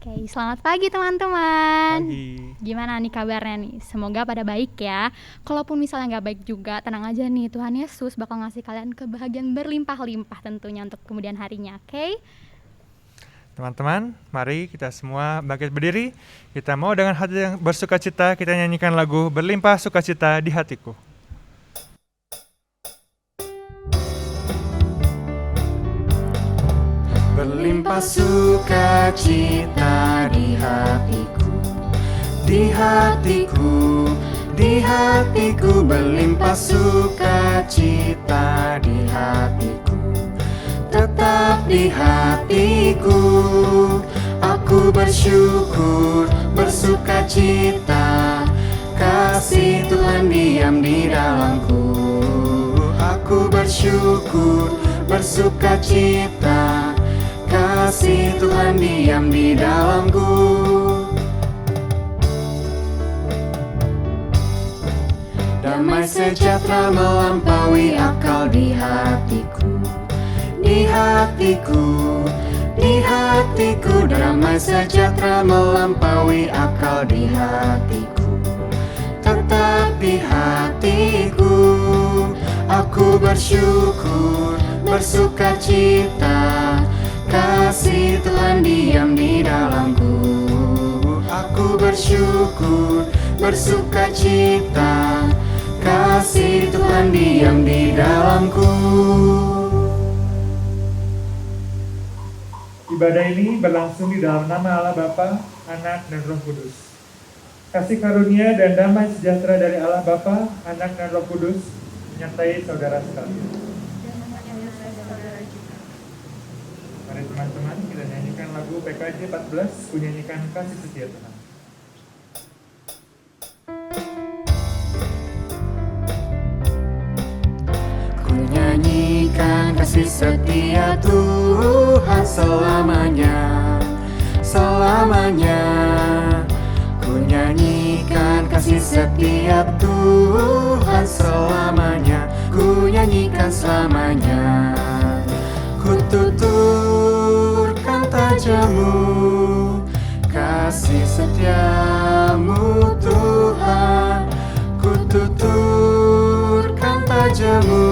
Oke, selamat pagi teman-teman. Pagi. Gimana nih kabarnya nih? Semoga pada baik ya. Kalaupun misalnya nggak baik juga, tenang aja nih. Tuhan Yesus bakal ngasih kalian kebahagiaan berlimpah-limpah tentunya untuk kemudian harinya, oke? Teman-teman, mari kita semua bangkit berdiri. Kita mau dengan hati yang bersuka cita, kita nyanyikan lagu Berlimpah Sukacita di Hatiku. Berlimpah sukacita di hatiku, di hatiku, di hatiku. Berlimpah sukacita di hatiku, tetap di hatiku. Aku bersyukur, bersukacita, kasih Tuhan diam di dalamku. Aku bersyukur, bersukacita, kasih Tuhan diam di dalamku. Damai sejahtera melampaui akal di hatiku, di hatiku, di hatiku. Damai sejahtera melampaui akal di hatiku, tetap di hatiku. Aku bersyukur, bersukacita, kasih Tuhan diam di dalamku. Aku bersyukur, bersukacita, kasih Tuhan diam di dalamku. Ibadah ini berlangsung di dalam nama Allah Bapa, Anak, dan Roh Kudus. Kasih karunia dan damai sejahtera dari Allah Bapa, Anak, dan Roh Kudus menyertai saudara sekalian. Mari teman-teman, kita nyanyikan lagu PKJ 14, ku nyanyikan kasih setia Tuhan. Ku nyanyikan kasih setia Tuhan selamanya, selamanya. Ku nyanyikan kasih setia Tuhan selamanya, ku nyanyikan selamanya. Ku tuturkan tajammu, kasih setiamu Tuhan. Ku tuturkan tajammu,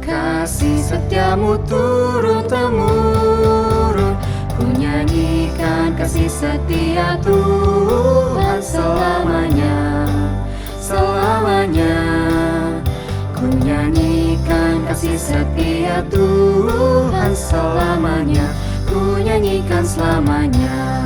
kasih setiamu turun-temurun. Ku nyanyikan kasih setia Tuhan selamanya, selamanya. Ku nyanyikan kasih setia Tuhan selamanya, ku nyanyikan selamanya.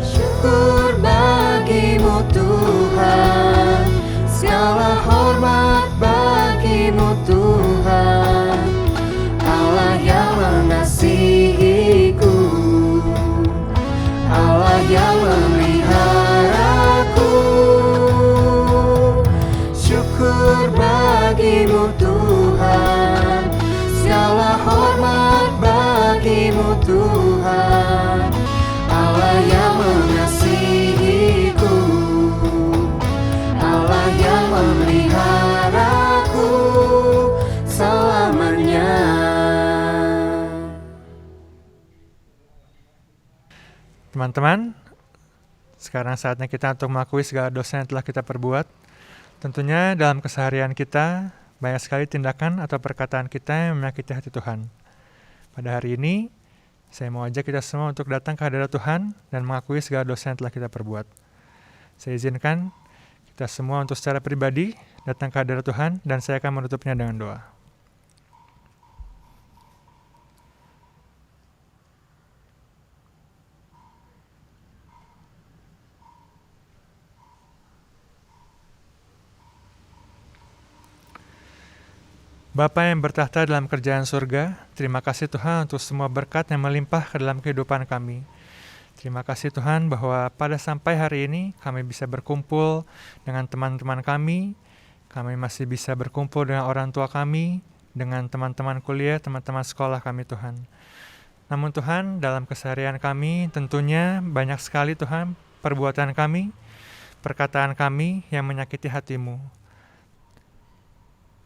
Syukur bagimu Tuhan, segala hormat bagimu Tuhan. Allah yang mengasihiku, Allah yang memeliharaku. Syukur bagimu Tuhan, segala hormat bagimu Tuhan. Allah yang mengasihiku, Allah yang memeliharaku selamanya. Teman-teman, sekarang saatnya kita untuk mengakui segala dosa yang telah kita perbuat. Tentunya dalam keseharian kita, banyak sekali tindakan atau perkataan kita yang menyakiti hati Tuhan. Pada hari ini, saya mau ajak kita semua untuk datang ke hadirat Tuhan dan mengakui segala dosa yang telah kita perbuat. Saya izinkan kita semua untuk secara pribadi datang ke hadirat Tuhan dan saya akan menutupnya dengan doa. Bapa yang bertahta dalam kerajaan surga, terima kasih Tuhan untuk semua berkat yang melimpah ke dalam kehidupan kami. Terima kasih Tuhan bahwa pada sampai hari ini kami bisa berkumpul dengan teman-teman kami masih bisa berkumpul dengan orang tua kami, dengan teman-teman kuliah, teman-teman sekolah kami Tuhan. Namun Tuhan, dalam keseharian kami tentunya banyak sekali Tuhan perbuatan kami, perkataan kami yang menyakiti hati-Mu.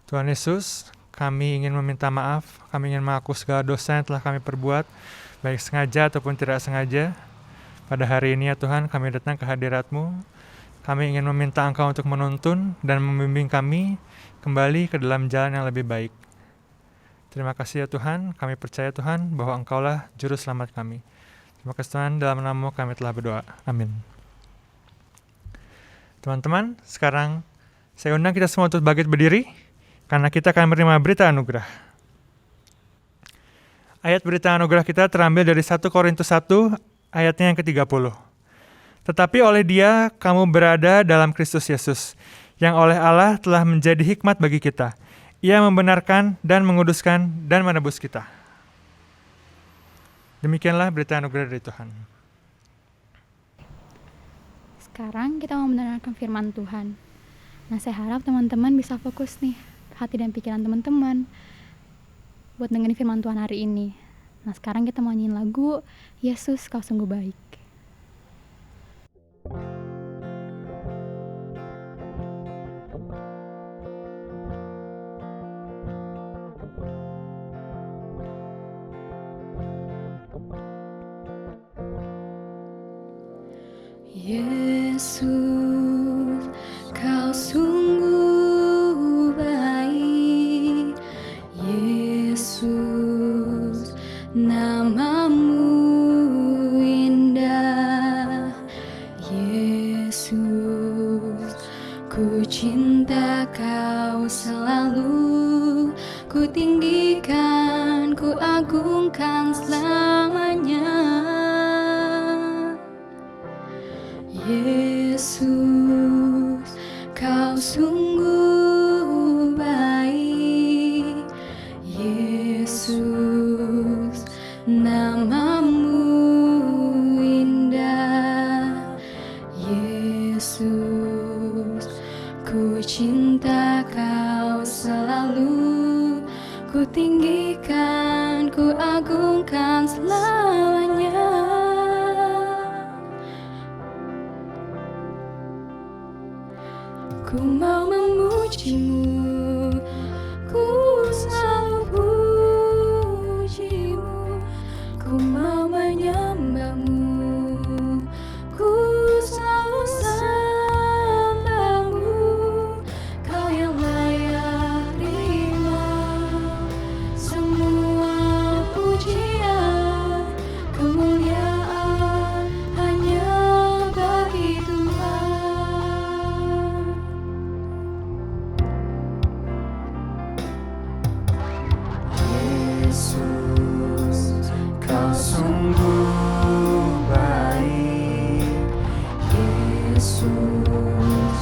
Tuhan Yesus, kami ingin meminta maaf, kami ingin mengaku segala dosa yang telah kami perbuat, baik sengaja ataupun tidak sengaja. Pada hari ini ya Tuhan, kami datang ke hadirat-Mu. Kami ingin meminta Engkau untuk menuntun dan membimbing kami kembali ke dalam jalan yang lebih baik. Terima kasih ya Tuhan, kami percaya Tuhan bahwa Engkaulah Juru Selamat kami. Terima kasih Tuhan, dalam nama-Mu kami telah berdoa. Amin. Teman-teman, sekarang saya undang kita semua untuk bangkit berdiri, karena kita akan menerima berita anugerah. Ayat berita anugerah kita terambil dari 1 Korintus 1 ayatnya yang ke-30. Tetapi oleh Dia kamu berada dalam Kristus Yesus, yang oleh Allah telah menjadi hikmat bagi kita. Ia membenarkan dan menguduskan dan menebus kita. Demikianlah berita anugerah dari Tuhan. Sekarang kita mau mendengarkan firman Tuhan. Nah, saya harap teman-teman bisa fokus nih, hati dan pikiran teman-teman buat dengerin firman Tuhan hari ini. Nah, sekarang kita mau nyanyiin lagu Yesus Kau Sungguh Baik. Yesus, Kau sungguh baik. Yesus, nama-Mu indah. Yesus, ku cinta Kau selalu. Ku tinggikan, ku agungkan selamanya. Yesus, Kau sungguh baik. Yesus, nama-Mu indah. Yesus, ku cinta Kau selalu. Ku tinggikan, ku agungkan selamanya. Ku mau memuji-Mu, ku selalu puji-Mu. Ku mau menyembah-Mu, ku selalu sembah-Mu. Kau yang layak terima semua pujian, kemuliaan hanya bagi Tuhan. Yesus, Kau sungguh baik. Yesus,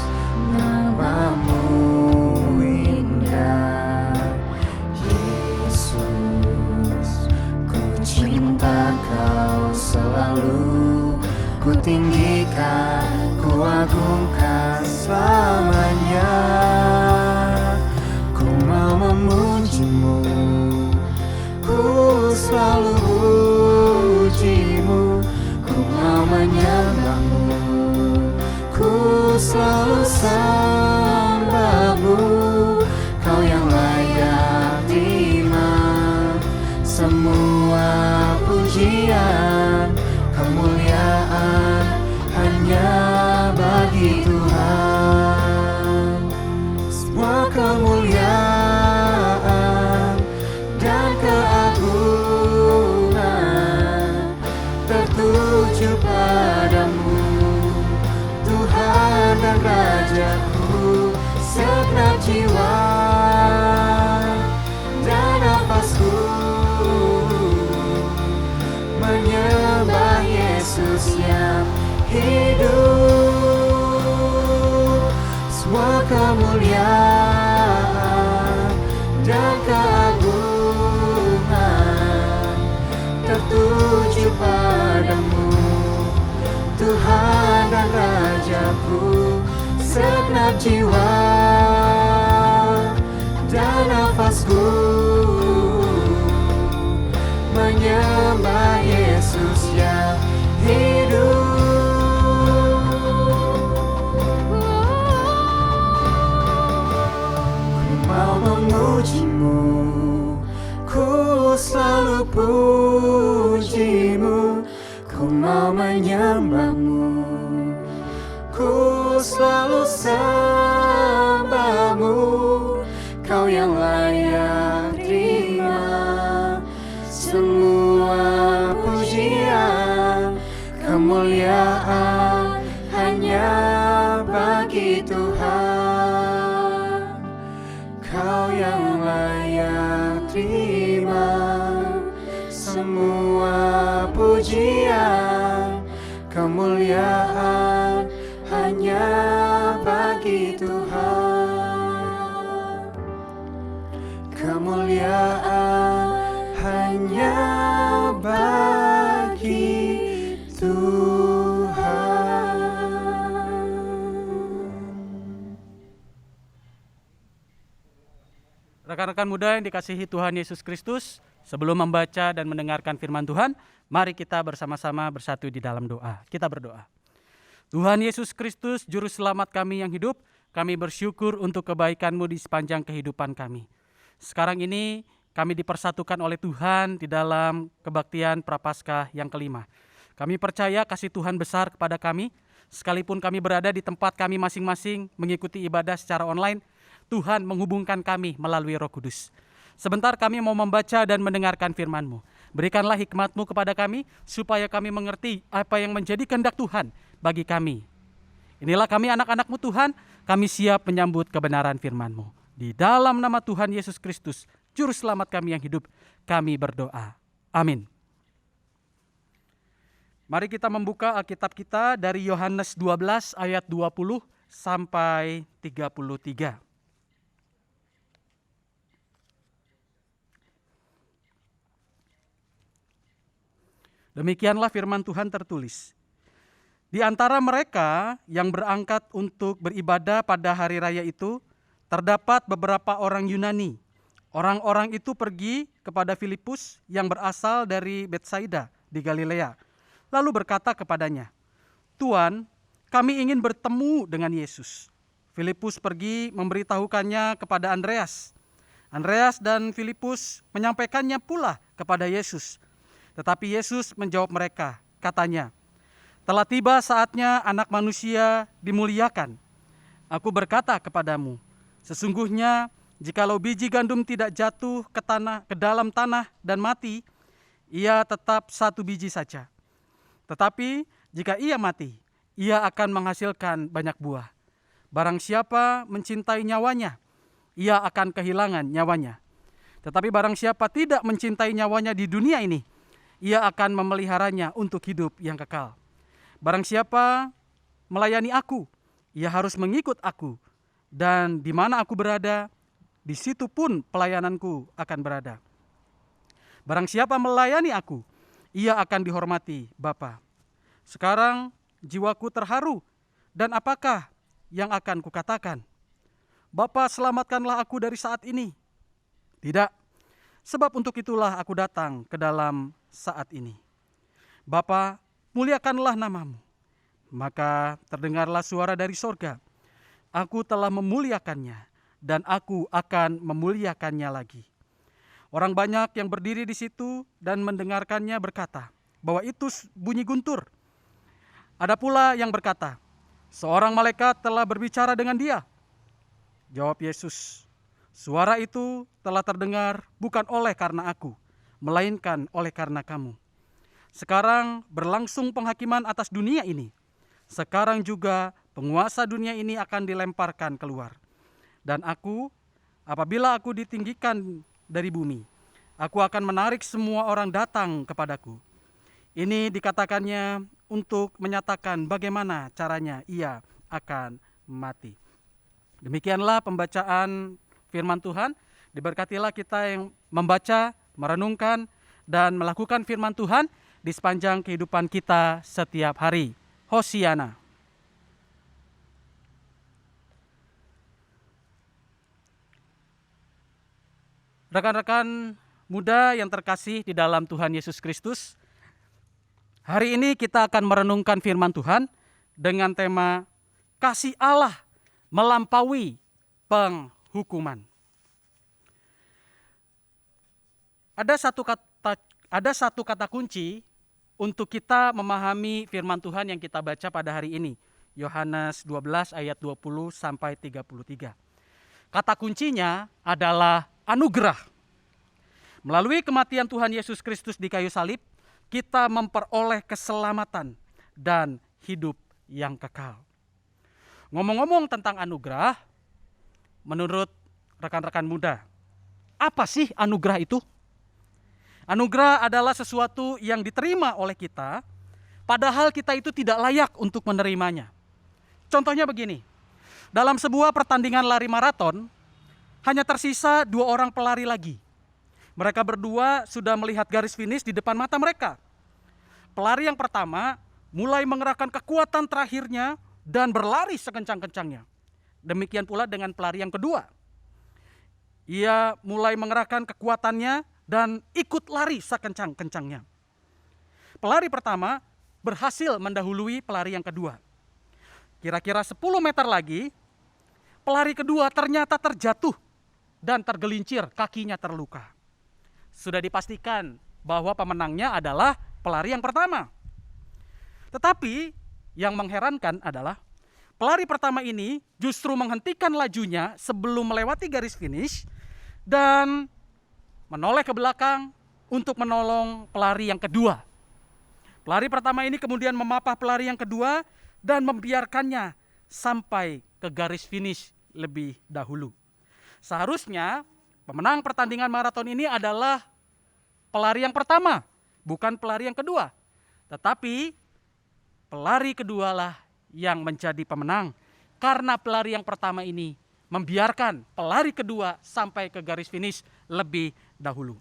nama-Mu indah. Yesus, ku cinta Kau selalu. Ku tinggikan, ku agungkan selamanya. Ku mau memuji-Mu, ku selalu puji-Mu. Ku mau menyembah-Mu, ku selalu sembah-Mu. Kau yang layak terima semua pujian, kemuliaan hanya bagi Tuhan. Semua kemuliaan dan keagungan tertuju padamu, Tuhan dan Rajaku. Segenap jiwa dan nafasku menyembah Yesus yang hidup. Semua kemuliaan dan keagungan tertuju padamu, Tuhan dan Rajaku. Segenap jiwa dan nafasku menyembah memujimu, ku selalu pujimu, ku mau menyembahmu, ku selalu sembahmu, kau yang layak terima semua pujian, kemuliaan hanya bagi Tuhan. Kau yang layak terima semua pujian, kemuliaan hanya bagi Tuhan. Kemuliaan hanya bagi Tuhan. Rekan-rekan muda yang dikasihi Tuhan Yesus Kristus, sebelum membaca dan mendengarkan firman Tuhan, mari kita bersama-sama bersatu di dalam doa. Kita berdoa. Tuhan Yesus Kristus, Juru Selamat kami yang hidup, kami bersyukur untuk kebaikan-Mu di sepanjang kehidupan kami. Sekarang ini kami dipersatukan oleh Tuhan di dalam kebaktian Prapaskah yang kelima. Kami percaya kasih Tuhan besar kepada kami, sekalipun kami berada di tempat kami masing-masing mengikuti ibadah secara online, Tuhan menghubungkan kami melalui Roh Kudus. Sebentar kami mau membaca dan mendengarkan firman-Mu. Berikanlah hikmat-Mu kepada kami, supaya kami mengerti apa yang menjadi kehendak Tuhan bagi kami. Inilah kami anak-anak-Mu Tuhan, kami siap menyambut kebenaran firman-Mu. Di dalam nama Tuhan Yesus Kristus, Juru Selamat kami yang hidup, kami berdoa. Amin. Mari kita membuka Alkitab kita dari Yohanes 12 ayat 20 sampai 33. Demikianlah firman Tuhan tertulis. Di antara mereka yang berangkat untuk beribadah pada hari raya itu, terdapat beberapa orang Yunani. Orang-orang itu pergi kepada Filipus yang berasal dari Betsaida di Galilea, lalu berkata kepadanya, "Tuan, kami ingin bertemu dengan Yesus." Filipus pergi memberitahukannya kepada Andreas. Andreas dan Filipus menyampaikannya pula kepada Yesus. Tetapi Yesus menjawab mereka, katanya, "Telah tiba saatnya Anak Manusia dimuliakan. Aku berkata kepadamu, sesungguhnya jikalau biji gandum tidak jatuh ke dalam tanah dan mati, ia tetap satu biji saja. Tetapi jika ia mati, ia akan menghasilkan banyak buah. Barang siapa mencintai nyawanya, ia akan kehilangan nyawanya. Tetapi barang siapa tidak mencintai nyawanya di dunia ini, ia akan memeliharanya untuk hidup yang kekal. Barang siapa melayani aku, ia harus mengikut aku, dan di mana aku berada, di situ pun pelayananku akan berada. Barang siapa melayani aku, ia akan dihormati Bapa. Sekarang jiwaku terharu, dan apakah yang akan kukatakan? Bapa, selamatkanlah aku dari saat ini. Tidak, sebab untuk itulah aku datang ke dalam saat ini. Bapa, muliakanlah namamu. Maka terdengarlah suara dari sorga. Aku telah memuliakannya, dan aku akan memuliakannya lagi. Orang banyak yang berdiri di situ dan mendengarkannya berkata bahwa itu bunyi guntur. Ada pula yang berkata, seorang malaikat telah berbicara dengan dia. Jawab Yesus, suara itu telah terdengar bukan oleh karena aku, melainkan oleh karena kamu. Sekarang berlangsung penghakiman atas dunia ini. Sekarang juga penguasa dunia ini akan dilemparkan keluar. Dan aku, apabila aku ditinggikan dari bumi, aku akan menarik semua orang datang kepadaku. Ini dikatakannya untuk menyatakan bagaimana caranya ia akan mati. Demikianlah pembacaan firman Tuhan. Diberkatilah kita yang membaca, merenungkan, dan melakukan firman Tuhan di sepanjang kehidupan kita setiap hari. Hosiana. Rekan-rekan muda yang terkasih di dalam Tuhan Yesus Kristus, hari ini kita akan merenungkan firman Tuhan dengan tema kasih Allah melampaui penghukuman. ada satu kata kunci untuk kita memahami firman Tuhan yang kita baca pada hari ini. Yohanes 12 ayat 20 sampai 33. Kata kuncinya adalah anugerah. Melalui kematian Tuhan Yesus Kristus di kayu salib, kita memperoleh keselamatan dan hidup yang kekal. Ngomong-ngomong tentang anugerah, menurut rekan-rekan muda, apa sih anugerah itu? Anugerah adalah sesuatu yang diterima oleh kita, padahal kita itu tidak layak untuk menerimanya. Contohnya begini, dalam sebuah pertandingan lari maraton, hanya tersisa 2 orang pelari lagi. Mereka berdua sudah melihat garis finish di depan mata mereka. Pelari yang pertama mulai mengerahkan kekuatan terakhirnya dan berlari sekencang-kencangnya. Demikian pula dengan pelari yang kedua. Ia mulai mengerahkan kekuatannya dan ikut lari sekencang-kencangnya. Pelari pertama berhasil mendahului pelari yang kedua. Kira-kira 10 meter lagi, pelari kedua ternyata terjatuh dan tergelincir, kakinya terluka. Sudah dipastikan bahwa pemenangnya adalah pelari yang pertama. Tetapi yang mengherankan adalah pelari pertama ini justru menghentikan lajunya sebelum melewati garis finish dan menoleh ke belakang untuk menolong pelari yang kedua. Pelari pertama ini kemudian memapah pelari yang kedua dan membiarkannya sampai ke garis finish lebih dahulu. Seharusnya pemenang pertandingan maraton ini adalah pelari yang pertama, bukan pelari yang kedua. Tetapi pelari kedualah yang menjadi pemenang karena pelari yang pertama ini membiarkan pelari kedua sampai ke garis finish lebih dahulu.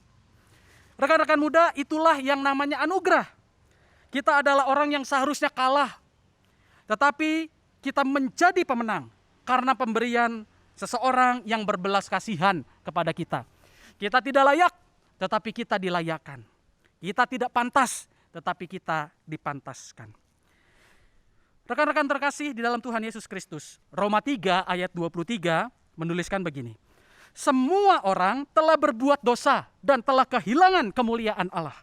Rekan-rekan muda, itulah yang namanya anugerah. Kita adalah orang yang seharusnya kalah, tetapi kita menjadi pemenang karena pemberian seseorang yang berbelas kasihan kepada kita. Kita tidak layak, tetapi kita dilayakkan. Kita tidak pantas, tetapi kita dipantaskan. Rekan-rekan terkasih di dalam Tuhan Yesus Kristus, Roma 3 ayat 23 menuliskan begini. Semua orang telah berbuat dosa dan telah kehilangan kemuliaan Allah.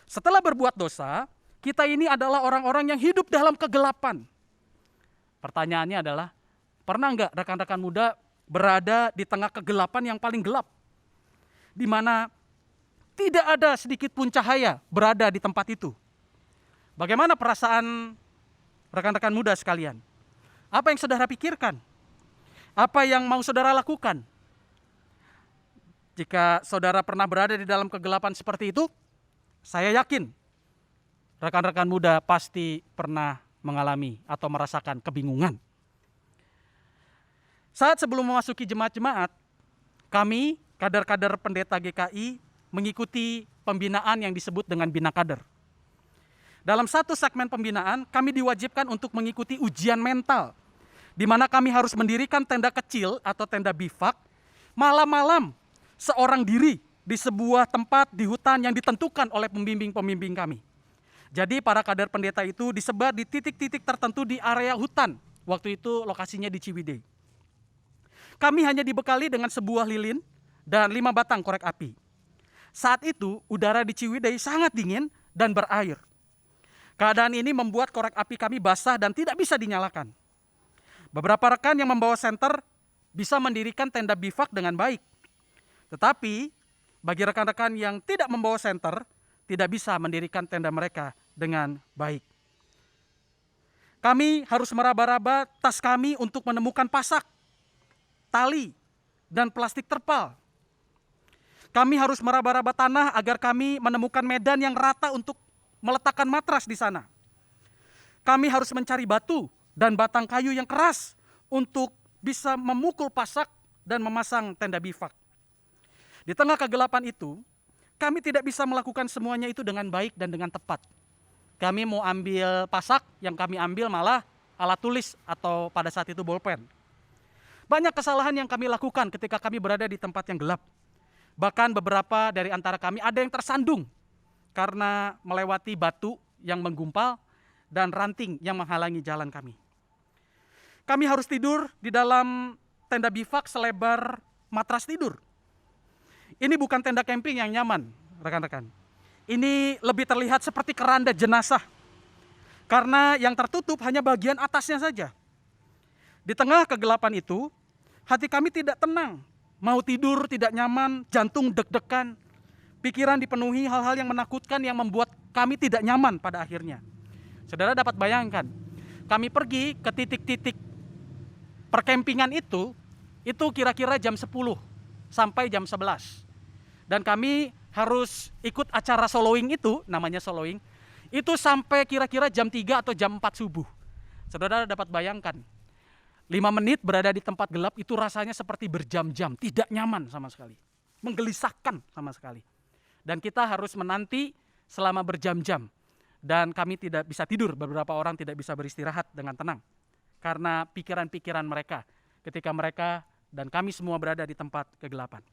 Setelah berbuat dosa, kita ini adalah orang-orang yang hidup dalam kegelapan. Pertanyaannya adalah, pernah enggak rekan-rekan muda berada di tengah kegelapan yang paling gelap? Di mana tidak ada sedikit pun cahaya berada di tempat itu. Bagaimana perasaan rekan-rekan muda sekalian? Apa yang saudara pikirkan? Apa yang mau saudara lakukan? Jika saudara pernah berada di dalam kegelapan seperti itu, saya yakin rekan-rekan muda pasti pernah mengalami atau merasakan kebingungan. Saat sebelum memasuki jemaat-jemaat, kami, kader-kader pendeta GKI, mengikuti pembinaan yang disebut dengan Bina Kader. Dalam satu segmen pembinaan, kami diwajibkan untuk mengikuti ujian mental, di mana kami harus mendirikan tenda kecil atau tenda bivak, malam-malam seorang diri di sebuah tempat di hutan yang ditentukan oleh pembimbing-pembimbing kami. Jadi para kader pendeta itu disebar di titik-titik tertentu di area hutan. Waktu itu lokasinya di Ciwidey. Kami hanya dibekali dengan sebuah lilin dan 5 batang korek api. Saat itu udara di Ciwidey sangat dingin dan berair. Keadaan ini membuat korek api kami basah dan tidak bisa dinyalakan. Beberapa rekan yang membawa senter bisa mendirikan tenda bivak dengan baik. Tetapi bagi rekan-rekan yang tidak membawa senter, tidak bisa mendirikan tenda mereka dengan baik. Kami harus meraba-raba tas kami untuk menemukan pasak, tali, dan plastik terpal. Kami harus meraba-raba tanah agar kami menemukan medan yang rata untuk meletakkan matras di sana. Kami harus mencari batu dan batang kayu yang keras untuk bisa memukul pasak dan memasang tenda bivak. Di tengah kegelapan itu, kami tidak bisa melakukan semuanya itu dengan baik dan dengan tepat. Kami mau ambil pasak, yang kami ambil malah alat tulis atau pada saat itu bolpen. Banyak kesalahan yang kami lakukan ketika kami berada di tempat yang gelap. Bahkan beberapa dari antara kami ada yang tersandung karena melewati batu yang menggumpal dan ranting yang menghalangi jalan kami. Kami harus tidur di dalam tenda bivak selebar matras tidur. Ini bukan tenda camping yang nyaman, rekan-rekan. Ini lebih terlihat seperti keranda jenazah. Karena yang tertutup hanya bagian atasnya saja. Di tengah kegelapan itu, hati kami tidak tenang. Mau tidur tidak nyaman, jantung deg-degan. Pikiran dipenuhi hal-hal yang menakutkan yang membuat kami tidak nyaman pada akhirnya. Saudara dapat bayangkan, kami pergi ke titik-titik perkempingan itu kira-kira jam 10 sampai jam 11. Dan kami harus ikut acara soloing itu, namanya soloing, itu sampai kira-kira jam 3 atau jam 4 subuh. Saudara dapat bayangkan, 5 menit berada di tempat gelap itu rasanya seperti berjam-jam, tidak nyaman sama sekali. Menggelisahkan sama sekali. Dan kita harus menanti selama berjam-jam. Dan kami tidak bisa tidur, beberapa orang tidak bisa beristirahat dengan tenang. Karena pikiran-pikiran mereka ketika mereka dan kami semua berada di tempat kegelapan.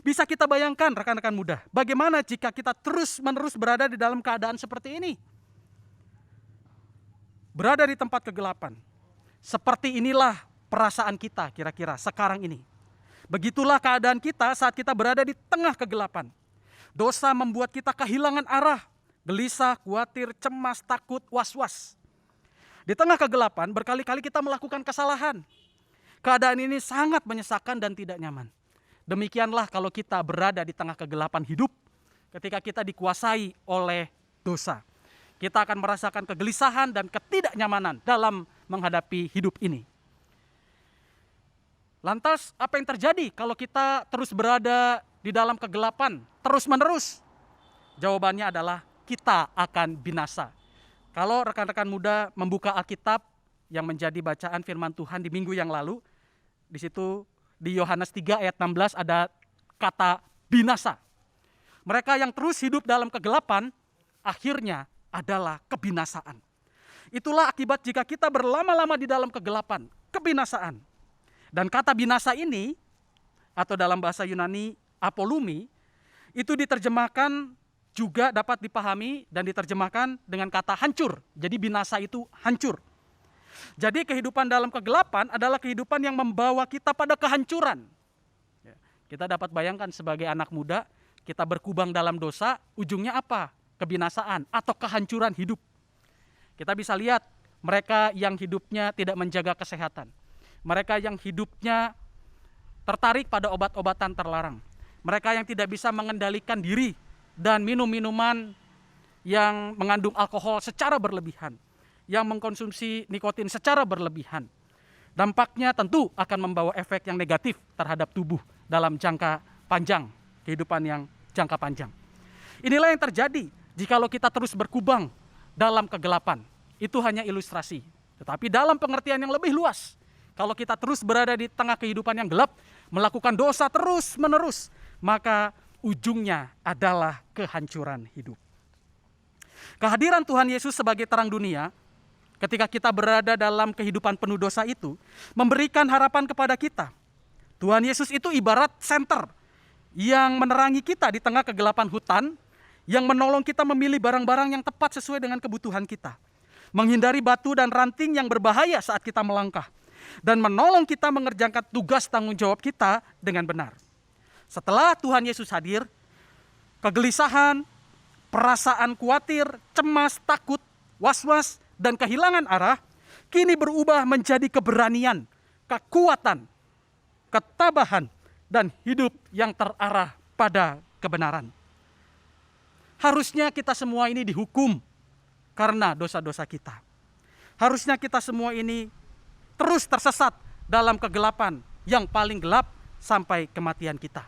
Bisa kita bayangkan rekan-rekan muda, bagaimana jika kita terus-menerus berada di dalam keadaan seperti ini? Berada di tempat kegelapan. Seperti inilah perasaan kita kira-kira sekarang ini. Begitulah keadaan kita saat kita berada di tengah kegelapan. Dosa membuat kita kehilangan arah, gelisah, khawatir, cemas, takut, was-was. Di tengah kegelapan berkali-kali kita melakukan kesalahan. Keadaan ini sangat menyesakan dan tidak nyaman. Demikianlah kalau kita berada di tengah kegelapan hidup, ketika kita dikuasai oleh dosa. Kita akan merasakan kegelisahan dan ketidaknyamanan dalam menghadapi hidup ini. Lantas apa yang terjadi kalau kita terus berada di dalam kegelapan terus-menerus? Jawabannya adalah kita akan binasa. Kalau rekan-rekan muda membuka Alkitab yang menjadi bacaan firman Tuhan di minggu yang lalu, di situ di Yohanes 3 ayat 16 ada kata binasa. Mereka yang terus hidup dalam kegelapan akhirnya adalah kebinasaan. Itulah akibat jika kita berlama-lama di dalam kegelapan, kebinasaan. Dan kata binasa ini atau dalam bahasa Yunani apolumi itu diterjemahkan juga dapat dipahami dan diterjemahkan dengan kata hancur. Jadi binasa itu hancur. Jadi kehidupan dalam kegelapan adalah kehidupan yang membawa kita pada kehancuran. Kita dapat bayangkan sebagai anak muda, kita berkubang dalam dosa, ujungnya apa? Kebinasaan atau kehancuran hidup. Kita bisa lihat mereka yang hidupnya tidak menjaga kesehatan. Mereka yang hidupnya tertarik pada obat-obatan terlarang. Mereka yang tidak bisa mengendalikan diri dan minum minuman yang mengandung alkohol secara berlebihan. Yang mengkonsumsi nikotin secara berlebihan. Dampaknya tentu akan membawa efek yang negatif terhadap tubuh dalam jangka panjang, kehidupan yang jangka panjang. Inilah yang terjadi jikalau kita terus berkubang dalam kegelapan. Itu hanya ilustrasi. Tetapi dalam pengertian yang lebih luas, kalau kita terus berada di tengah kehidupan yang gelap, melakukan dosa terus-menerus, maka ujungnya adalah kehancuran hidup. Kehadiran Tuhan Yesus sebagai terang dunia, ketika kita berada dalam kehidupan penuh dosa itu, memberikan harapan kepada kita. Tuhan Yesus itu ibarat senter yang menerangi kita di tengah kegelapan hutan, yang menolong kita memilih barang-barang yang tepat sesuai dengan kebutuhan kita. Menghindari batu dan ranting yang berbahaya saat kita melangkah. Dan menolong kita mengerjakan tugas tanggung jawab kita dengan benar. Setelah Tuhan Yesus hadir, kegelisahan, perasaan khawatir, cemas, takut, was-was, dan kehilangan arah, kini berubah menjadi keberanian, kekuatan, ketabahan, dan hidup yang terarah pada kebenaran. Harusnya kita semua ini dihukum karena dosa-dosa kita. Harusnya kita semua ini terus tersesat dalam kegelapan yang paling gelap sampai kematian kita.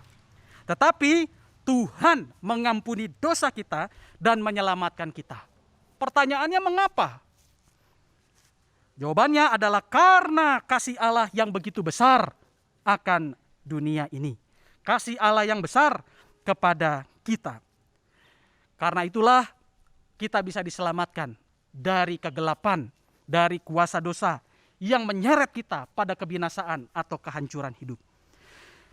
Tetapi Tuhan mengampuni dosa kita dan menyelamatkan kita. Pertanyaannya mengapa? Jawabannya adalah karena kasih Allah yang begitu besar akan dunia ini. Kasih Allah yang besar kepada kita. Karena itulah kita bisa diselamatkan dari kegelapan, dari kuasa dosa yang menyeret kita pada kebinasaan atau kehancuran hidup.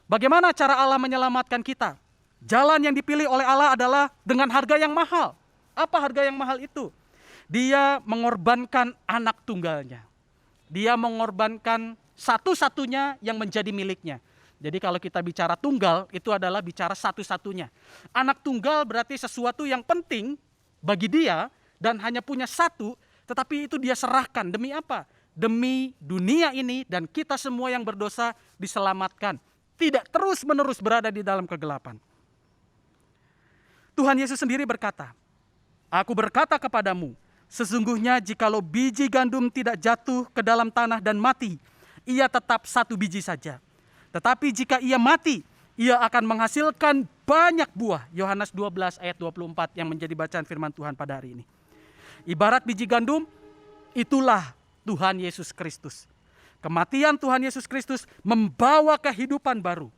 Bagaimana cara Allah menyelamatkan kita? Jalan yang dipilih oleh Allah adalah dengan harga yang mahal. Apa harga yang mahal itu? Dia mengorbankan anak tunggalnya. Dia mengorbankan satu-satunya yang menjadi miliknya. Jadi kalau kita bicara tunggal, itu adalah bicara satu-satunya. Anak tunggal berarti sesuatu yang penting bagi dia dan hanya punya satu, tetapi itu dia serahkan. Demi apa? Demi dunia ini dan kita semua yang berdosa diselamatkan. Tidak terus-menerus berada di dalam kegelapan. Tuhan Yesus sendiri berkata, "Aku berkata kepadamu, sesungguhnya jikalau biji gandum tidak jatuh ke dalam tanah dan mati, ia tetap satu biji saja. Tetapi jika ia mati, ia akan menghasilkan banyak buah." Yohanes 12 ayat 24 yang menjadi bacaan firman Tuhan pada hari ini. Ibarat biji gandum, itulah Tuhan Yesus Kristus. Kematian Tuhan Yesus Kristus membawa kehidupan baru.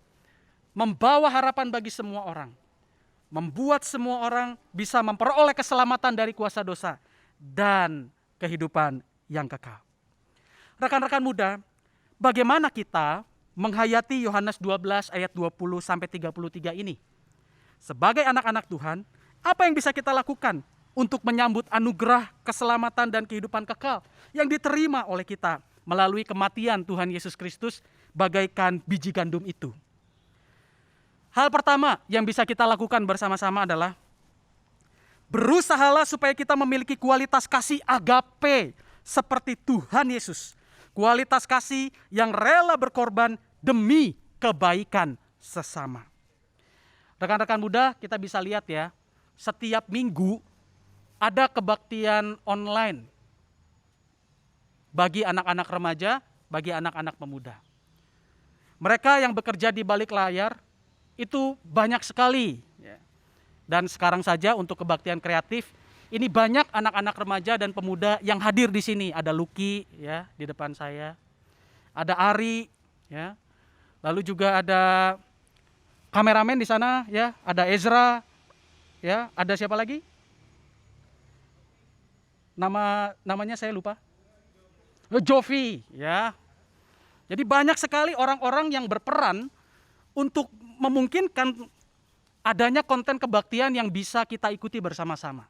Membawa harapan bagi semua orang. Membuat semua orang bisa memperoleh keselamatan dari kuasa dosa dan kehidupan yang kekal. Rekan-rekan muda, bagaimana kita menghayati Yohanes 12 ayat 20 sampai 33 ini? Sebagai anak-anak Tuhan, apa yang bisa kita lakukan untuk menyambut anugerah keselamatan dan kehidupan kekal yang diterima oleh kita melalui kematian Tuhan Yesus Kristus bagaikan biji gandum itu? Hal pertama yang bisa kita lakukan bersama-sama adalah berusahalah supaya kita memiliki kualitas kasih agape seperti Tuhan Yesus. Kualitas kasih yang rela berkorban demi kebaikan sesama. Rekan-rekan muda, kita bisa lihat ya, setiap minggu ada kebaktian online bagi anak-anak remaja, bagi anak-anak pemuda. Mereka yang bekerja di balik layar itu banyak sekali. Dan sekarang saja untuk kebaktian kreatif, ini banyak anak-anak remaja dan pemuda yang hadir di sini. Ada Lucky ya di depan saya, ada Ari ya, lalu juga ada kameramen di sana ya, ada Ezra ya, ada siapa lagi? Namanya saya lupa. Jovi ya. Jadi banyak sekali orang-orang yang berperan untuk memungkinkan adanya konten kebaktian yang bisa kita ikuti bersama-sama.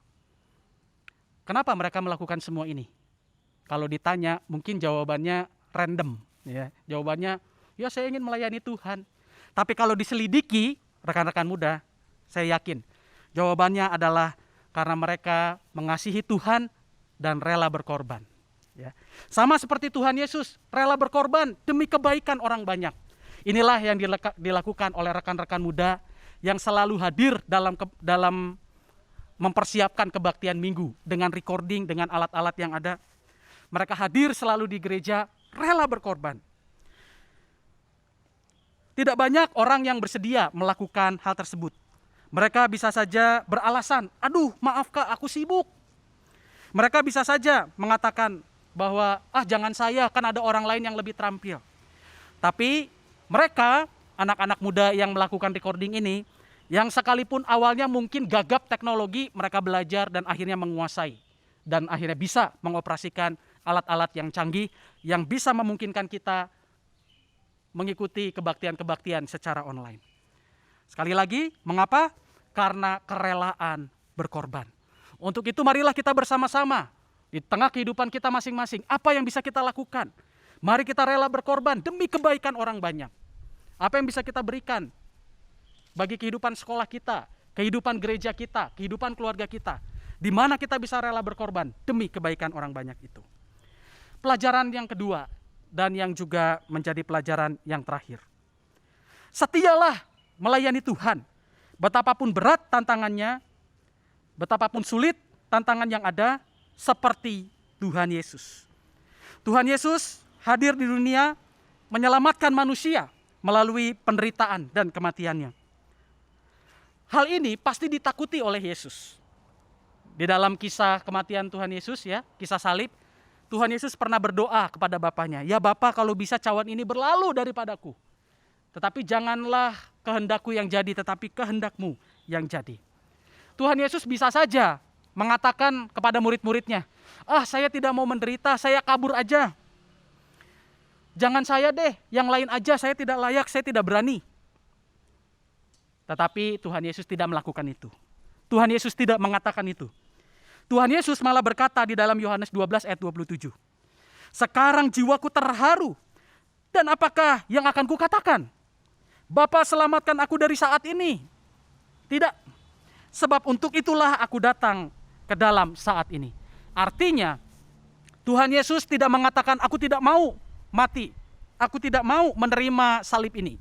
Kenapa mereka melakukan semua ini? Kalau ditanya mungkin jawabannya random ya. Jawabannya ya saya ingin melayani Tuhan. Tapi kalau diselidiki rekan-rekan muda, saya yakin jawabannya adalah karena mereka mengasihi Tuhan dan rela berkorban. Ya. Sama seperti Tuhan Yesus rela berkorban demi kebaikan orang banyak. Inilah yang dilakukan oleh rekan-rekan muda yang selalu hadir dalam mempersiapkan kebaktian minggu dengan recording, dengan alat-alat yang ada. Mereka hadir selalu di gereja, rela berkorban. Tidak banyak orang yang bersedia melakukan hal tersebut. Mereka bisa saja beralasan, aduh maaf Kak, aku sibuk. Mereka bisa saja mengatakan bahwa jangan saya, kan ada orang lain yang lebih terampil. Tapi mereka, anak-anak muda yang melakukan recording ini, yang sekalipun awalnya mungkin gagap teknologi, mereka belajar dan akhirnya menguasai. Dan akhirnya bisa mengoperasikan alat-alat yang canggih yang bisa memungkinkan kita mengikuti kebaktian-kebaktian secara online. Sekali lagi, mengapa? Karena kerelaan berkorban. Untuk itu marilah kita bersama-sama di tengah kehidupan kita masing-masing, apa yang bisa kita lakukan? Mari kita rela berkorban demi kebaikan orang banyak. Apa yang bisa kita berikan bagi kehidupan sekolah kita, kehidupan gereja kita, kehidupan keluarga kita, di mana kita bisa rela berkorban demi kebaikan orang banyak itu. Pelajaran yang kedua dan yang juga menjadi pelajaran yang terakhir. Setialah melayani Tuhan. Betapapun berat tantangannya, betapapun sulit tantangan yang ada, seperti Tuhan Yesus. Tuhan Yesus hadir di dunia menyelamatkan manusia melalui penderitaan dan kematiannya. Hal ini pasti ditakuti oleh Yesus. Di dalam kisah kematian Tuhan Yesus ya, kisah salib, Tuhan Yesus pernah berdoa kepada Bapaknya, ya Bapa kalau bisa cawan ini berlalu daripadaku. Tetapi janganlah kehendakku yang jadi, tetapi kehendakmu yang jadi. Tuhan Yesus bisa saja mengatakan kepada murid-muridnya, saya tidak mau menderita, saya kabur aja. Jangan saya deh, yang lain aja, saya tidak layak, saya tidak berani. Tetapi Tuhan Yesus tidak melakukan itu. Tuhan Yesus tidak mengatakan itu. Tuhan Yesus malah berkata di dalam Yohanes 12 ayat 27. Sekarang jiwaku terharu, dan apakah yang akan kukatakan? Bapa selamatkan aku dari saat ini. Tidak. Sebab untuk itulah aku datang ke dalam saat ini. Artinya Tuhan Yesus tidak mengatakan aku tidak mau mati. Aku tidak mau menerima salib ini.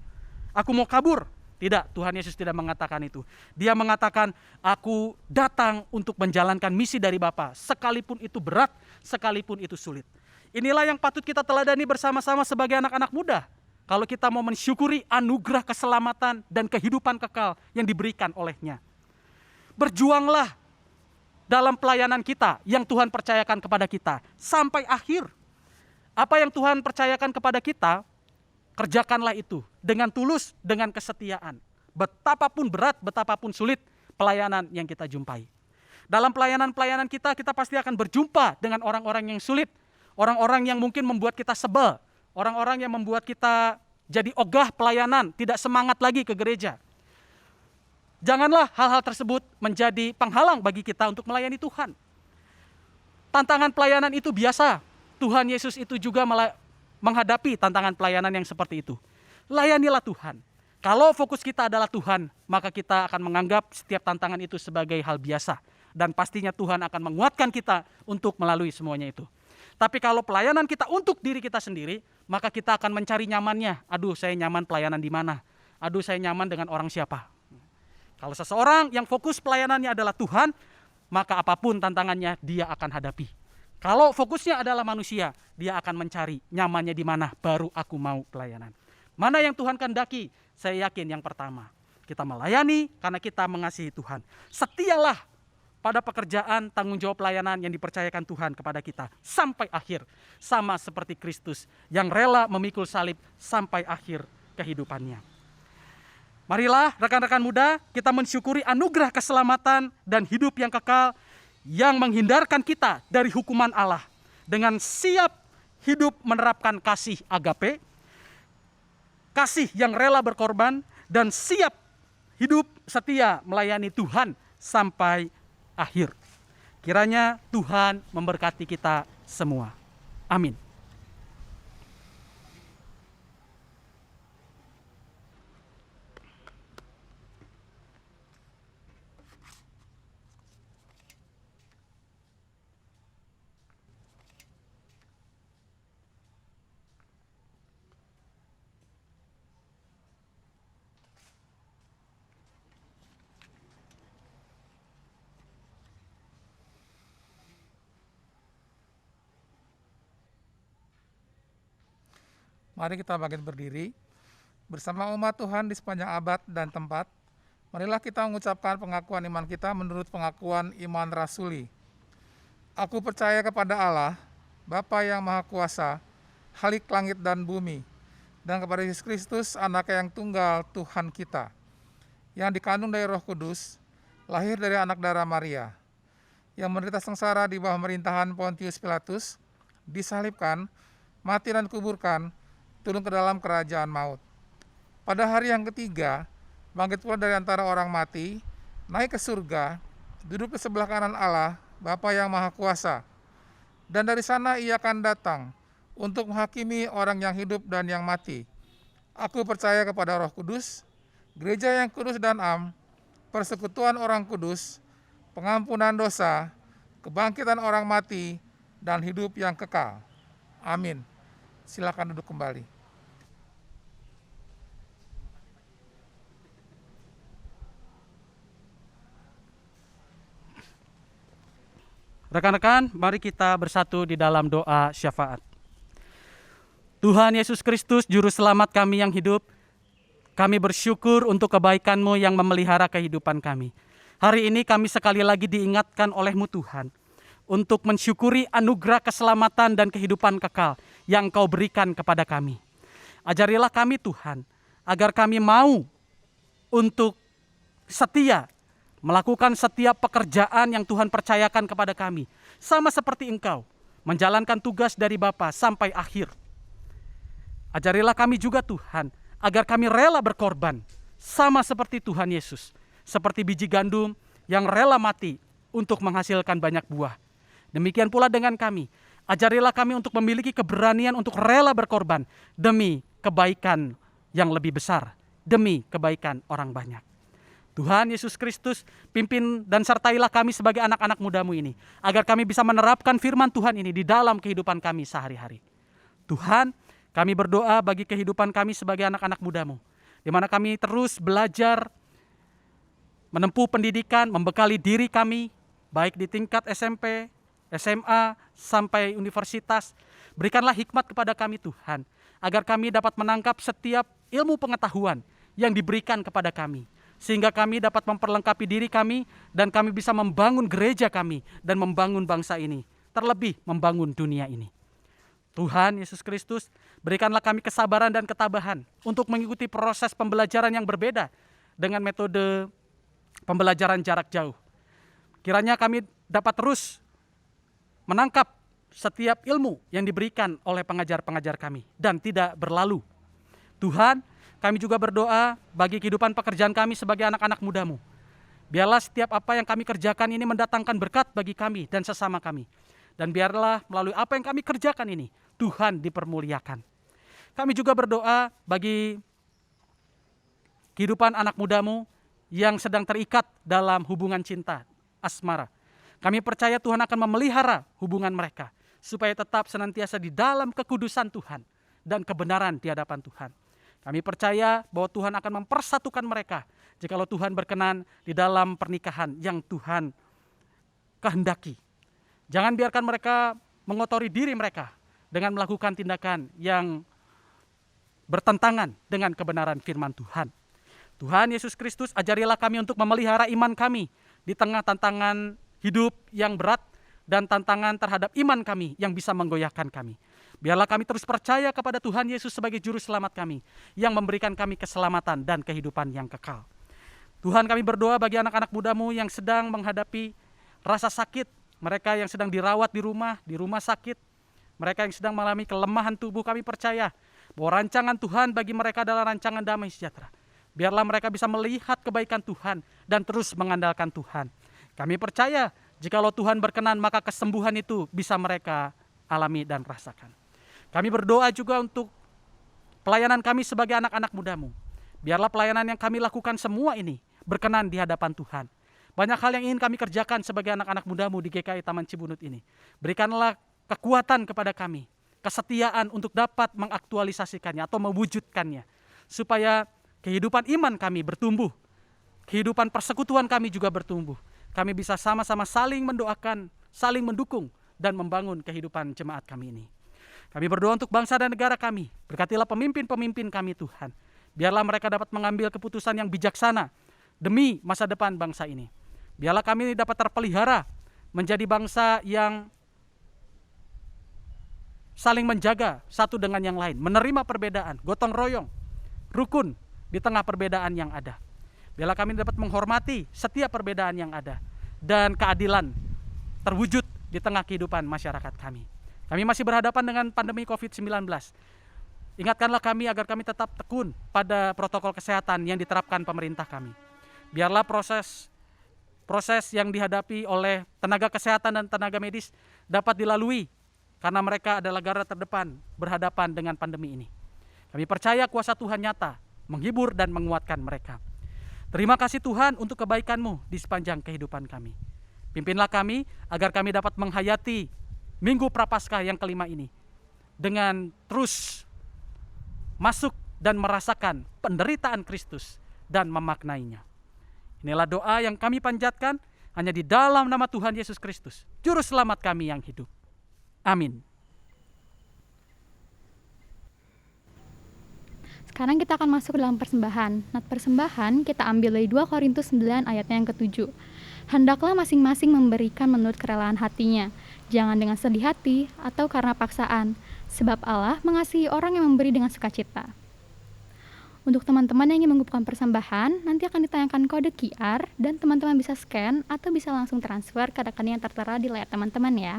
Aku mau kabur. Tidak, Tuhan Yesus tidak mengatakan itu. Dia mengatakan, aku datang untuk menjalankan misi dari Bapa, sekalipun itu berat, sekalipun itu sulit. Inilah yang patut kita teladani bersama-sama sebagai anak-anak muda. Kalau kita mau mensyukuri anugerah keselamatan dan kehidupan kekal yang diberikan olehnya. Berjuanglah dalam pelayanan kita yang Tuhan percayakan kepada kita sampai akhir. Apa yang Tuhan percayakan kepada kita, kerjakanlah itu dengan tulus, dengan kesetiaan. Betapapun berat, betapapun sulit pelayanan yang kita jumpai. Dalam pelayanan-pelayanan kita pasti akan berjumpa dengan orang-orang yang sulit. Orang-orang yang mungkin membuat kita sebel. Orang-orang yang membuat kita jadi ogah pelayanan, tidak semangat lagi ke gereja. Janganlah hal-hal tersebut menjadi penghalang bagi kita untuk melayani Tuhan. Tantangan pelayanan itu biasa. Tuhan Yesus itu juga menghadapi tantangan pelayanan yang seperti itu. Layanilah Tuhan. Kalau fokus kita adalah Tuhan, maka kita akan menganggap setiap tantangan itu sebagai hal biasa. Dan pastinya Tuhan akan menguatkan kita untuk melalui semuanya itu. Tapi kalau pelayanan kita untuk diri kita sendiri, maka kita akan mencari nyamannya. Aduh, saya nyaman pelayanan di mana? Aduh, saya nyaman dengan orang siapa? Kalau seseorang yang fokus pelayanannya adalah Tuhan, maka apapun tantangannya dia akan hadapi. Kalau fokusnya adalah manusia, dia akan mencari nyamannya di mana, baru aku mau pelayanan. Mana yang Tuhan kehendaki? Saya yakin yang pertama, kita melayani karena kita mengasihi Tuhan. Setialah pada pekerjaan tanggung jawab pelayanan yang dipercayakan Tuhan kepada kita sampai akhir. Sama seperti Kristus yang rela memikul salib sampai akhir kehidupannya. Marilah rekan-rekan muda, kita mensyukuri anugerah keselamatan dan hidup yang kekal yang menghindarkan kita dari hukuman Allah dengan siap hidup menerapkan kasih agape, kasih yang rela berkorban, dan siap hidup setia melayani Tuhan sampai akhir. Kiranya Tuhan memberkati kita semua. Amin. Mari kita bangkit berdiri bersama umat Tuhan di sepanjang abad dan tempat. Marilah kita mengucapkan pengakuan iman kita menurut pengakuan iman rasuli. Aku percaya kepada Allah, Bapa yang Maha Kuasa, Khalik langit dan bumi, dan kepada Yesus Kristus, Anak yang tunggal Tuhan kita, yang dikandung dari Roh Kudus, lahir dari anak darah Maria, yang menderita sengsara di bawah pemerintahan Pontius Pilatus, disalibkan, mati dan kuburkan, turun ke dalam kerajaan maut. Pada hari yang ketiga, bangkit pula dari antara orang mati, naik ke surga, duduk di sebelah kanan Allah, Bapa yang Maha Kuasa. Dan dari sana ia akan datang untuk menghakimi orang yang hidup dan yang mati. Aku percaya kepada Roh Kudus, gereja yang kudus dan am, persekutuan orang kudus, pengampunan dosa, kebangkitan orang mati, dan hidup yang kekal. Amin. Silakan duduk kembali. Rekan-rekan, mari kita bersatu di dalam doa syafaat. Tuhan Yesus Kristus, Juru Selamat kami yang hidup, kami bersyukur untuk kebaikan-Mu yang memelihara kehidupan kami. Hari ini kami sekali lagi diingatkan oleh-Mu Tuhan, untuk mensyukuri anugerah keselamatan dan kehidupan kekal yang Engkau berikan kepada kami. Ajarilah kami Tuhan, agar kami mau untuk setia, melakukan setiap pekerjaan yang Tuhan percayakan kepada kami. Sama seperti Engkau, menjalankan tugas dari Bapa sampai akhir. Ajarilah kami juga Tuhan, agar kami rela berkorban, sama seperti Tuhan Yesus. Seperti biji gandum yang rela mati untuk menghasilkan banyak buah. Demikian pula dengan kami. Ajarilah kami untuk memiliki keberanian untuk rela berkorban demi kebaikan yang lebih besar demi kebaikan orang banyak. Tuhan Yesus Kristus, pimpin dan sertailah kami sebagai anak-anak muda-Mu ini, agar kami bisa menerapkan firman Tuhan ini di dalam kehidupan kami sehari-hari. Tuhan, kami berdoa bagi kehidupan kami sebagai anak-anak muda-Mu, di mana kami terus belajar, menempuh pendidikan, membekali diri kami, baik di tingkat SMP, SMA, sampai universitas. Berikanlah hikmat kepada kami Tuhan, agar kami dapat menangkap setiap ilmu pengetahuan yang diberikan kepada kami, sehingga kami dapat memperlengkapi diri kami dan kami bisa membangun gereja kami dan membangun bangsa ini, terlebih membangun dunia ini. Tuhan Yesus Kristus, berikanlah kami kesabaran dan ketabahan untuk mengikuti proses pembelajaran yang berbeda dengan metode pembelajaran jarak jauh. Kiranya kami dapat terus menangkap setiap ilmu yang diberikan oleh pengajar-pengajar kami dan tidak berlalu. Tuhan, kami juga berdoa bagi kehidupan pekerjaan kami sebagai anak-anak muda-Mu. Biarlah setiap apa yang kami kerjakan ini mendatangkan berkat bagi kami dan sesama kami. Dan biarlah melalui apa yang kami kerjakan ini, Tuhan dipermuliakan. Kami juga berdoa bagi kehidupan anak muda-Mu yang sedang terikat dalam hubungan cinta, asmara. Kami percaya Tuhan akan memelihara hubungan mereka, supaya tetap senantiasa di dalam kekudusan Tuhan dan kebenaran di hadapan Tuhan. Kami percaya bahwa Tuhan akan mempersatukan mereka jikalau Tuhan berkenan di dalam pernikahan yang Tuhan kehendaki. Jangan biarkan mereka mengotori diri mereka dengan melakukan tindakan yang bertentangan dengan kebenaran firman Tuhan. Tuhan Yesus Kristus, ajarilah kami untuk memelihara iman kami di tengah tantangan hidup yang berat dan tantangan terhadap iman kami yang bisa menggoyahkan kami. Biarlah kami terus percaya kepada Tuhan Yesus sebagai juru selamat kami, yang memberikan kami keselamatan dan kehidupan yang kekal. Tuhan, kami berdoa bagi anak-anak muda-Mu yang sedang menghadapi rasa sakit, mereka yang sedang dirawat di rumah sakit, mereka yang sedang mengalami kelemahan tubuh. Kami percaya bahwa rancangan Tuhan bagi mereka adalah rancangan damai sejahtera. Biarlah mereka bisa melihat kebaikan Tuhan dan terus mengandalkan Tuhan. Kami percaya jikalau Tuhan berkenan, maka kesembuhan itu bisa mereka alami dan rasakan. Kami berdoa juga untuk pelayanan kami sebagai anak-anak muda-Mu. Biarlah pelayanan yang kami lakukan semua ini berkenan di hadapan Tuhan. Banyak hal yang ingin kami kerjakan sebagai anak-anak muda-Mu di GKI Taman Cibunut ini. Berikanlah kekuatan kepada kami, kesetiaan untuk dapat mengaktualisasikannya atau mewujudkannya, supaya kehidupan iman kami bertumbuh, kehidupan persekutuan kami juga bertumbuh. Kami bisa sama-sama saling mendoakan, saling mendukung, dan membangun kehidupan jemaat kami ini. Kami berdoa untuk bangsa dan negara kami. Berkatilah pemimpin-pemimpin kami Tuhan. Biarlah mereka dapat mengambil keputusan yang bijaksana demi masa depan bangsa ini. Biarlah kami dapat terpelihara menjadi bangsa yang saling menjaga satu dengan yang lain, menerima perbedaan, gotong royong, rukun di tengah perbedaan yang ada. Biarlah kami dapat menghormati setiap perbedaan yang ada dan keadilan terwujud di tengah kehidupan masyarakat kami. Kami masih berhadapan dengan pandemi COVID-19. Ingatkanlah kami agar kami tetap tekun pada protokol kesehatan yang diterapkan pemerintah kami. Biarlah proses yang dihadapi oleh tenaga kesehatan dan tenaga medis dapat dilalui, karena mereka adalah garda terdepan berhadapan dengan pandemi ini. Kami percaya kuasa Tuhan nyata menghibur dan menguatkan mereka. Terima kasih Tuhan untuk kebaikan-Mu di sepanjang kehidupan kami. Pimpinlah kami agar kami dapat menghayati Minggu Prapaskah yang kelima ini dengan terus masuk dan merasakan penderitaan Kristus dan memaknainya. Inilah doa yang kami panjatkan hanya di dalam nama Tuhan Yesus Kristus, Juru Selamat kami yang hidup. Amin. Sekarang kita akan masuk ke dalam persembahan. Nat persembahan kita ambil dari 2 Korintus 9 ayatnya yang ke-7. Hendaklah masing-masing memberikan menurut kerelaan hatinya, jangan dengan sedih hati atau karena paksaan, sebab Allah mengasihi orang yang memberi dengan sukacita. Untuk teman-teman yang ingin mengumpulkan persembahan, nanti akan ditayangkan kode QR dan teman-teman bisa scan atau bisa langsung transfer ke rekening yang tertera di layar teman-teman ya.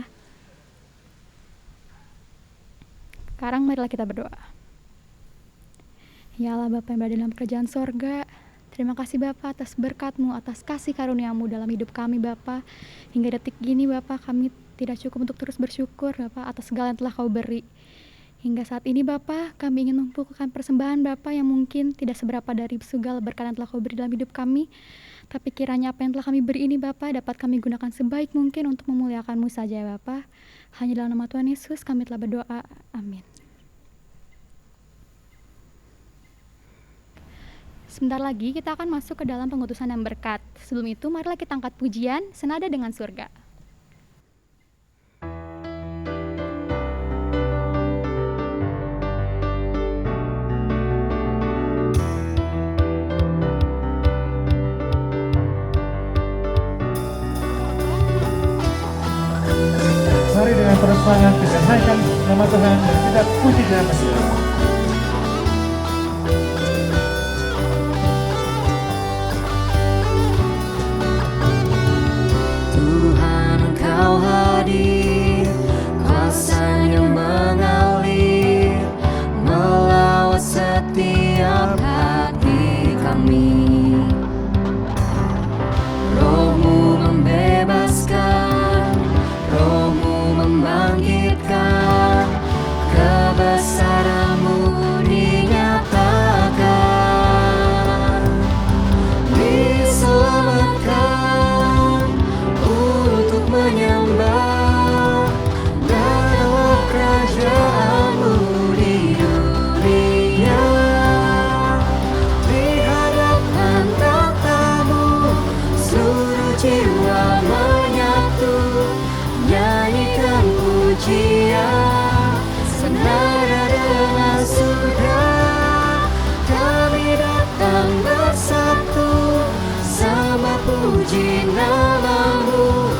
Sekarang marilah kita berdoa. Ya Allah Bapa yang berada dalam kerajaan sorga, terima kasih Bapa atas berkat-Mu, atas kasih karunia-Mu dalam hidup kami Bapa. Hingga detik gini Bapa, kami tidak cukup untuk terus bersyukur Bapa atas segala yang telah Kau beri. Hingga saat ini Bapa, kami ingin membukukan persembahan Bapa yang mungkin tidak seberapa dari segala berkat yang telah Kau beri dalam hidup kami. Tapi kiranya apa yang telah kami beri ini Bapa dapat kami gunakan sebaik mungkin untuk memuliakan-Mu saja ya Bapa. Hanya dalam nama Tuhan Yesus kami telah berdoa. Amin. Sebentar lagi kita akan masuk ke dalam pengutusan yang berkat. Sebelum itu marilah kita angkat pujian senada dengan surga. Mari dengan semangat kita naikkan nama Tuhan dan kita puji nama Dia. Tuhan Engkau hadir, kuasa-Nya mengalir, melawat setiap hati kami. Roh-Mu membebaskan, Roh-Mu membangkitkan, kebesaran-Mu dinyatakan. Diselamatkan untuk menyembah, datanglah kerajaan-Mu di dunia. Di hadapan tata-Mu seluruh jiwa menyatu, nyanyikan pujian senada dengan surga. Kami datang bersatu, sama puji nama-Mu,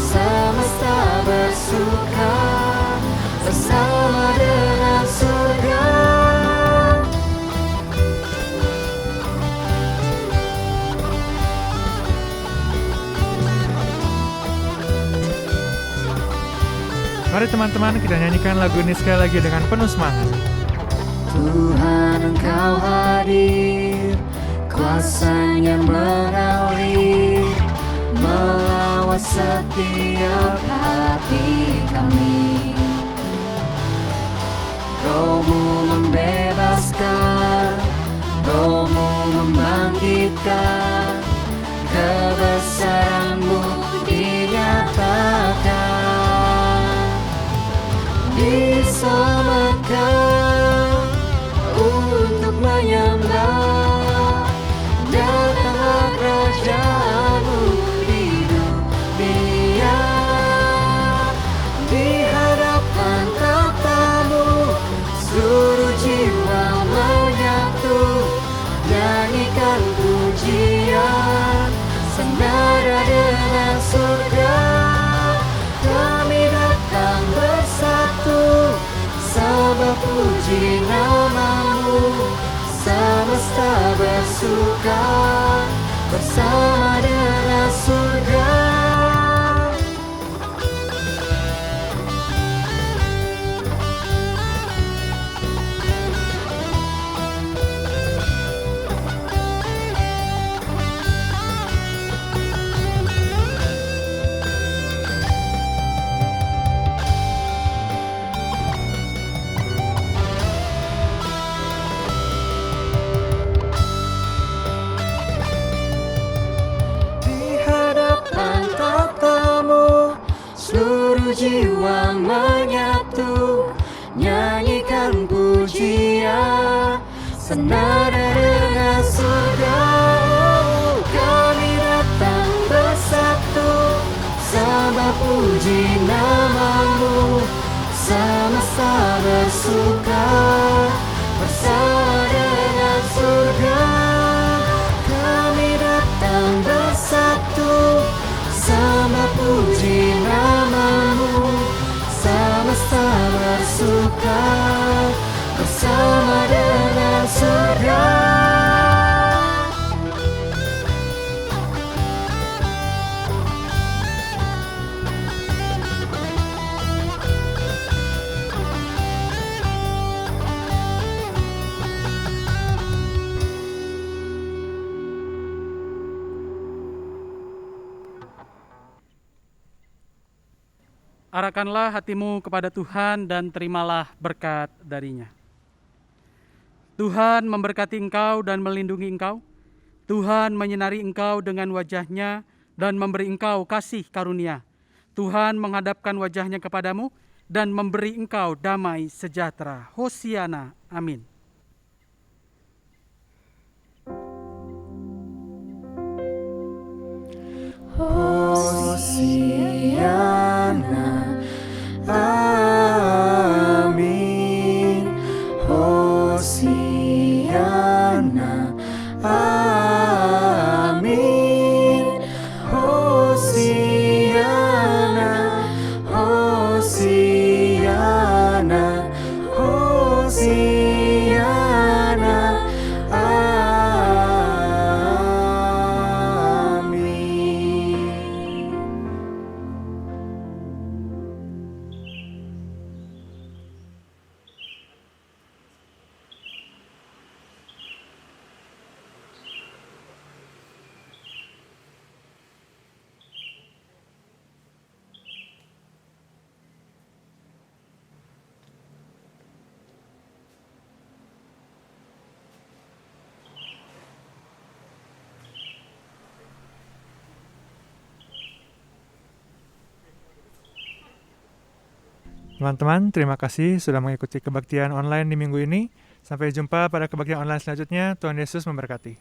semesta bersuka bersama dengan surga. Mari teman-teman kita nyanyikan lagu ini sekali lagi dengan penuh semangat. Tuhan Engkau hadir, kuasa-Nya mengalir, melawat setiap hati kami. Roh-Mu membebaskan, Roh-Mu membangkitkan, kebesaran-Mu dinyatakan. Diselamatkan untuk menyembah, datanglah kerajaan-Mu di dunia. Di hadapan tata-Mu seluruh jiwa menyatu, nyanyikan pujian senada dengan surga. Kami datang bersatu, sama puji nama-Mu, semesta bersuka bersama dengan surga. Jiwa menyatu, nyanyikan pujian senada dengan surga. Kami datang bersatu, sama puji nama-Mu, semesta bersuka bersama dengan surga. Kami datang bersatu, sama puji nama-Mu, semesta bersuka bersama dengan surga. arahkanlah hatimu kepada Tuhan dan terimalah berkat darinya. Tuhan memberkati engkau dan melindungi engkau. Tuhan menyinari engkau dengan wajah-Nya dan memberi engkau kasih karunia. Tuhan menghadapkan wajah-Nya kepadamu dan memberi engkau damai sejahtera. Hosiana. Amin. Hosiana, amin. Hosiana, amin. Hosiana, Hosiana, Hosiana, amin. Teman-teman, terima kasih sudah mengikuti kebaktian online di minggu ini. Sampai jumpa pada kebaktian online selanjutnya. Tuhan Yesus memberkati.